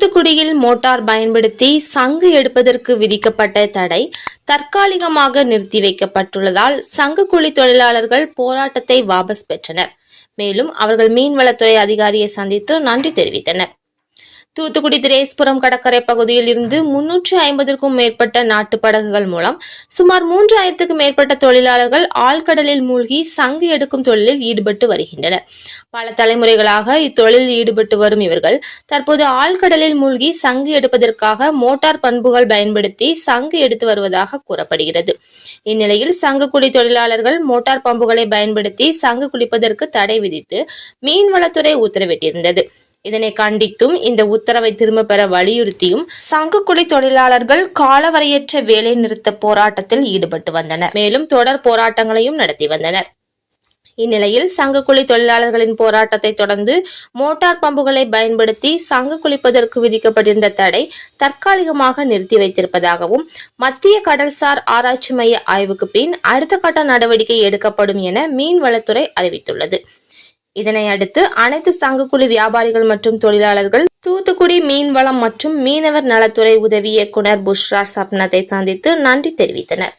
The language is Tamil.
தூத்துக்குடியில் மோட்டார் பயன்படுத்தி சங்கு எடுப்பதற்கு விதிக்கப்பட்ட தடை தற்காலிகமாக நிறுத்தி வைக்கப்பட்டுள்ளதால் சங்கு கூலி தொழிலாளர்கள் போராட்டத்தை வாபஸ் பெற்றனர். மேலும் அவர்கள் மீன்வளத்துறை அதிகாரியை சந்தித்து நன்றி தெரிவித்தனர். தூத்துக்குடி திரேஸ்புரம் கடற்கரை பகுதியில் இருந்து 350க்கும் மேற்பட்ட நாட்டு படகுகள் மூலம் சுமார் 3000க்கும் மேற்பட்ட தொழிலாளர்கள் ஆழ்கடலில் மூழ்கி சங்கு எடுக்கும் தொழிலில் ஈடுபட்டு வருகின்றனர். பல தலைமுறைகளாக இத்தொழிலில் ஈடுபட்டு வரும் இவர்கள் தற்போது ஆழ்கடலில் மூழ்கி சங்கு எடுப்பதற்காக மோட்டார் பண்புகள் பயன்படுத்தி சங்கு எடுத்து வருவதாக கூறப்படுகிறது. இந்நிலையில் சங்கு குழி தொழிலாளர்கள் மோட்டார் பம்புகளை பயன்படுத்தி சங்கு குளிப்பதற்கு தடை விதித்து மீன்வளத்துறை உத்தரவிட்டிருந்தது. இதனை கண்டித்தும் இந்த உத்தரவை திரும்ப பெற வலியுறுத்தியும் சங்குக்குழி தொழிலாளர்கள் காலவரையற்ற வேலை நிறுத்த போராட்டத்தில் ஈடுபட்டு வந்தனர். மேலும் தொடர் போராட்டங்களையும் நடத்தி வந்தனர். இந்நிலையில் சங்குக்குழி தொழிலாளர்களின் போராட்டத்தை தொடர்ந்து மோட்டார் பம்புகளை பயன்படுத்தி சங்கு குளிப்பதற்கு விதிக்கப்பட்டிருந்த தடை தற்காலிகமாக நிறுத்தி வைத்திருப்பதாகவும் மத்திய கடல்சார் ஆராய்ச்சி மைய ஆய்வுக்கு பின் அடுத்த கட்ட நடவடிக்கை எடுக்கப்படும் என மீன்வளத்துறை அறிவித்துள்ளது. இதனை அடுத்து அனைத்து சங்குக்குழி வியாபாரிகள் மற்றும் தொழிலாளர்கள் தூத்துக்குடி மீன்வளம் மற்றும் மீனவர் நலத்துறை உதவி இயக்குனர் புஷ்ரா சப்னத்தை சந்தித்து நன்றி தெரிவித்தனர்.